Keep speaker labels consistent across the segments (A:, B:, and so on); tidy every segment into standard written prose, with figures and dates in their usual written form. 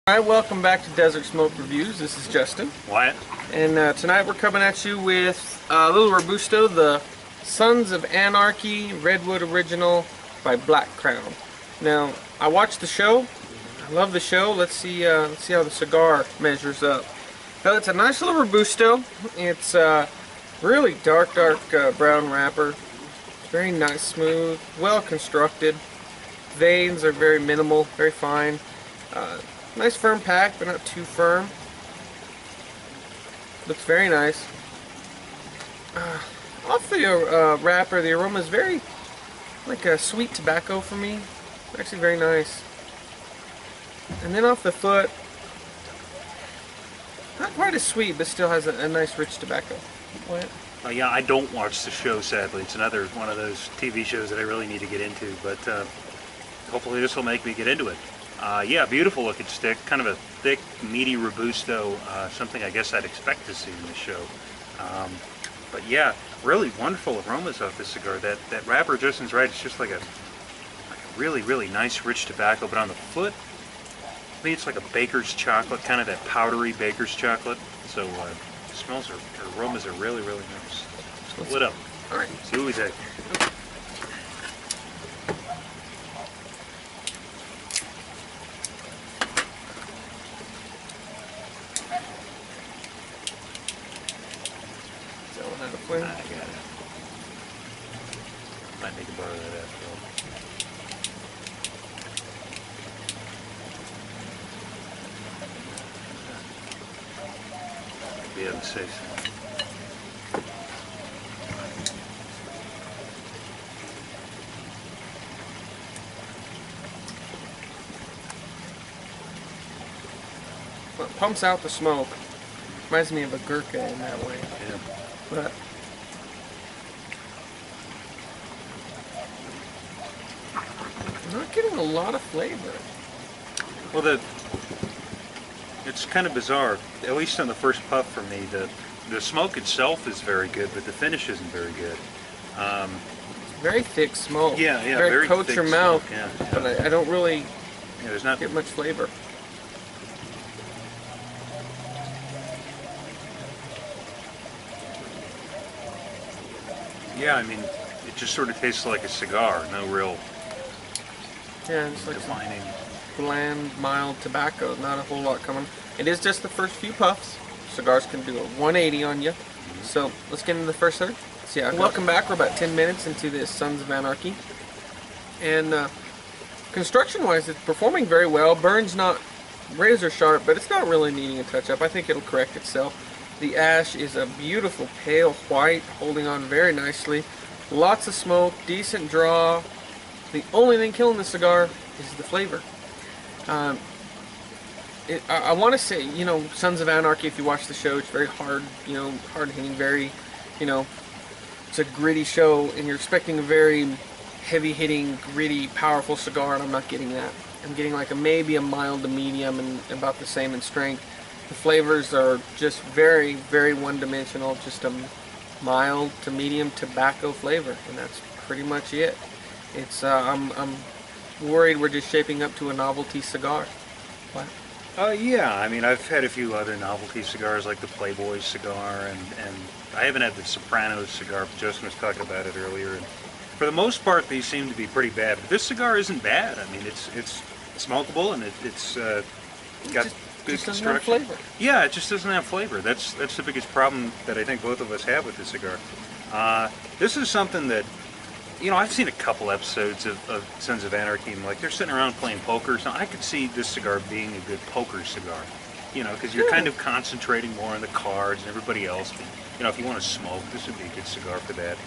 A: Hi, welcome back to Desert Smoke Reviews. This is Justin.
B: Wyatt.
A: And tonight we're coming at you with a little Robusto, the Sons of Anarchy Redwood Original by Black Crown. Now, I watched the show. I love the show. Let's see how the cigar measures up. Well, it's a nice little Robusto. It's really dark brown wrapper. Very nice, smooth, well constructed. Veins are very minimal, very fine. Nice firm pack, but not too firm. Looks very nice. Off the wrapper, the aroma is very like a sweet tobacco for me. Actually very nice. And then off the foot, not quite as sweet, but still has a nice rich tobacco. What?
B: Yeah, I don't watch the show, sadly. It's another one of those TV shows that I really need to get into, but hopefully this will make me get into it. Yeah, beautiful looking stick, kind of a thick, meaty Robusto, something I guess I'd expect to see in the show. But yeah, really wonderful aromas off this cigar. That wrapper, Justin's right, it's just like a really, really nice, rich tobacco, but on the foot, I think it's like a baker's chocolate, kind of that powdery baker's chocolate. So smells or aromas are really, really nice. Let's lit up.
A: All right.
B: See what we take.
A: I
B: got it. Might need to borrow that after all. Be able to say so.
A: Well, it pumps out the smoke. Reminds me of a Gurkha in that way.
B: Yeah.
A: But I'm not getting a lot of flavor.
B: Well, it's kind of bizarre. At least on the first puff for me, the smoke itself is very good, but the finish isn't very good.
A: Very thick smoke.
B: Yeah,
A: very coats
B: thick
A: your mouth.
B: smoke, yeah.
A: But I don't really
B: There's not
A: get much flavor.
B: Yeah, I mean, it just sort of tastes like a cigar. No real
A: Yeah, it's like
B: defining.
A: bland, mild tobacco. Not a whole lot coming. It is just the first few puffs. Cigars can do a 180 on you. So let's get into the first third. So yeah, welcome back. We're about 10 minutes into this Sons of Anarchy. And construction-wise, it's performing very well. Burn's not razor sharp, but it's not really needing a touch-up. I think it'll correct itself. The ash is a beautiful pale white, holding on very nicely. Lots of smoke, decent draw. The only thing killing the cigar is the flavor. I want to say, you know, Sons of Anarchy, if you watch the show, it's very hard, you know, hard-hitting, very, you know, it's a gritty show, and you're expecting a very heavy-hitting, gritty, powerful cigar, and I'm not getting that. I'm getting like maybe a mild to medium and about the same in strength. The flavors are just very, very one-dimensional, just a mild to medium tobacco flavor, and that's pretty much it. It's I'm worried we're just shaping up to a novelty cigar. What?
B: Yeah, I mean, I've had a few other novelty cigars like the Playboy cigar, and I haven't had the Sopranos cigar, but Justin was talking about it earlier. And for the most part, these seem to be pretty bad, but this cigar isn't bad. I mean, it's smokable, and it's got good construction.
A: Flavor.
B: Yeah, it just doesn't have flavor. That's the biggest problem that I think both of us have with this cigar. This is something that, you know, I've seen a couple episodes of Sons of Anarchy, and like they're sitting around playing poker. So I could see this cigar being a good poker cigar, you know, because you're kind of concentrating more on the cards and everybody else. But, you know, if you want to smoke, this would be a good cigar for that.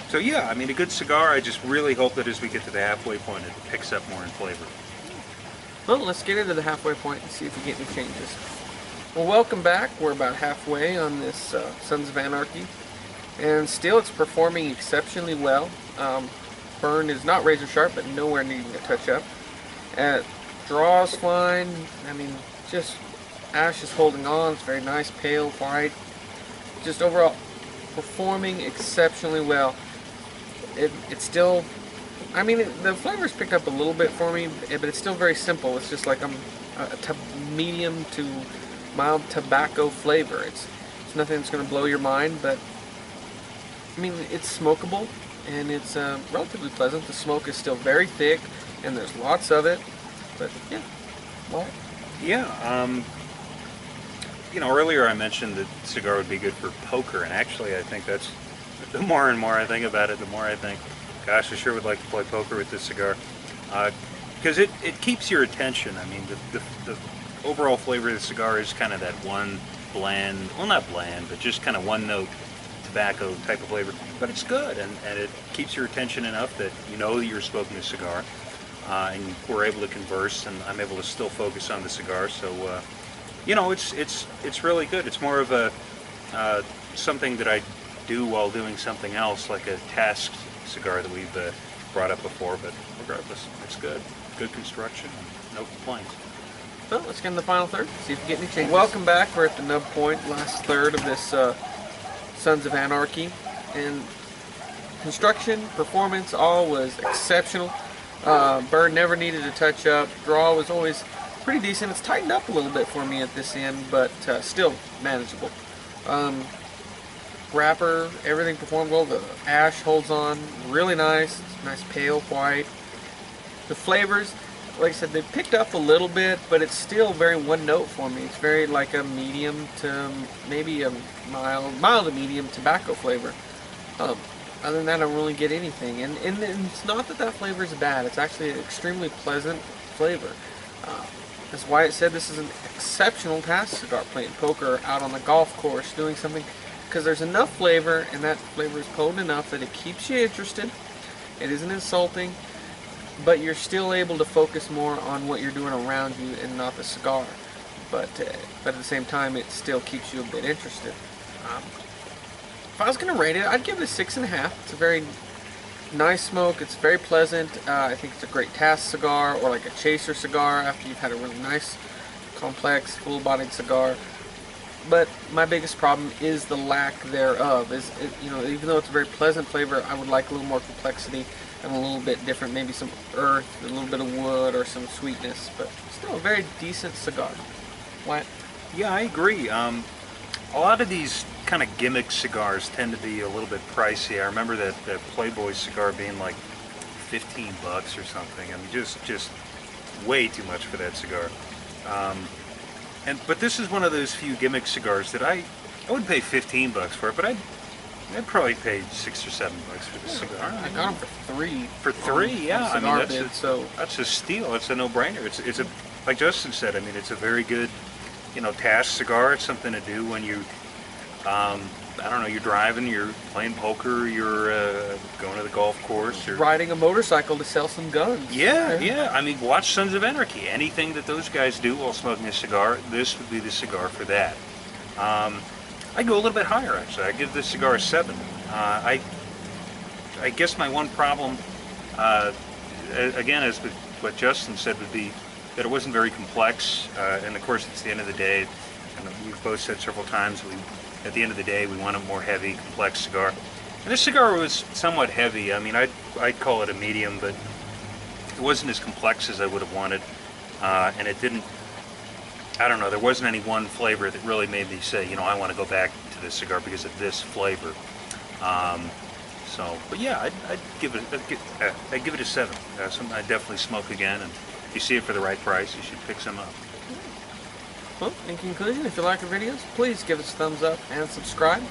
B: So yeah, I mean, a good cigar. I just really hope that as we get to the halfway point, it picks up more in flavor.
A: Well, let's get into the halfway point and see if we get any changes. Well, welcome back. We're about halfway on this Sons of Anarchy. And still it's performing exceptionally well. Burn is not razor sharp, but nowhere needing a touch up. Draws fine. I mean, just ash is holding on. It's very nice, pale, white. Just overall performing exceptionally well. It's still I mean, the flavor's picked up a little bit for me, but it's still very simple. It's just like medium to mild tobacco flavor. It's nothing that's going to blow your mind, but I mean, it's smokable and it's relatively pleasant. The smoke is still very thick, and there's lots of it. But yeah, well,
B: Yeah. Earlier I mentioned that cigar would be good for poker, and actually I think that's the more and more I think about it, the more I think, gosh, I sure would like to play poker with this cigar, because it keeps your attention. I mean, the overall flavor of the cigar is kind of that one bland, well, not bland, but just kind of one note tobacco type of flavor, but it's good, and it keeps your attention enough that you know that you're smoking a cigar, and we're able to converse, and I'm able to still focus on the cigar. So it's really good. It's more of a something that I do while doing something else, like a task cigar that we've brought up before, but regardless, it's good. Good construction, no complaints.
A: Well, let's get in the final third, see if we get any changes. Welcome back. We're at the nub point, last third of this Sons of Anarchy, and construction, performance, all was exceptional. Burn never needed a touch up. Draw was always pretty decent. It's tightened up a little bit for me at this end, but still manageable. Wrapper, everything performed well. The ash holds on really nice. It's nice pale white. The flavors, like I said, they picked up a little bit, but it's still very one note for me. It's very like a medium to maybe a mild to medium tobacco flavor. Other than that, I don't really get anything. And it's not that that flavor is bad. It's actually an extremely pleasant flavor. That's why it said this is an exceptional task cigar, playing poker, out on the golf course, doing something. Because there's enough flavor, and that flavor is potent enough that it keeps you interested. It isn't insulting, but you're still able to focus more on what you're doing around you and not the cigar. But at the same time, it still keeps you a bit interested. If I was going to rate it, I'd give it a 6.5. It's a very nice smoke. It's very pleasant. I think it's a great task cigar, or like a chaser cigar after you've had a really nice, complex, full-bodied cigar. But my biggest problem is the lack thereof. Even though it's a very pleasant flavor, I would like a little more complexity and a little bit different, maybe some earth, a little bit of wood, or some sweetness. But still a very decent cigar. Wyatt?
B: Yeah, I agree. A lot of these kind of gimmick cigars tend to be a little bit pricey. I remember that Playboy cigar being like $15 or something. I mean, just way too much for that cigar. But this is one of those few gimmick cigars that I would pay $15 for it, but I'd probably pay $6 or $7 for this cigar.
A: I got them for $3.
B: For $3, yeah. I mean, that's a steal. It's a no-brainer. It's a, like Justin said. I mean, it's a very good, task cigar. It's something to do when you, I don't know, you're driving, you're playing poker, you're going to the golf course, or
A: riding a motorcycle to sell some guns.
B: Yeah. I mean, watch Sons of Anarchy. Anything that those guys do while smoking a cigar, this would be the cigar for that. I go a little bit higher, actually. I give this cigar a 7. I guess my one problem, again, as with what Justin said, would be that it wasn't very complex. And of course, it's the end of the day, and we've both said several times, at the end of the day, we want a more heavy, complex cigar. And this cigar was somewhat heavy. I mean, I'd call it a medium, but it wasn't as complex as I would have wanted. And it didn't, I don't know, there wasn't any one flavor that really made me say, I want to go back to this cigar because of this flavor. But yeah, I'd give it a 7. Something I'd definitely smoke again, and if you see it for the right price, you should pick some up.
A: Well, in conclusion, if you like our videos, please give us a thumbs up and subscribe.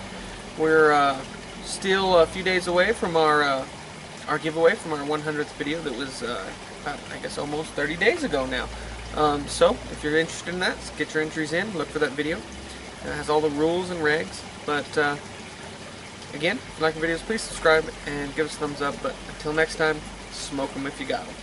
A: We're still a few days away from our giveaway from our 100th video that was, I guess, almost 30 days ago now. So, if you're interested in that, get your entries in, look for that video. It has all the rules and regs. But, again, if you like the videos, please subscribe and give us a thumbs up. But until next time, smoke them if you got them.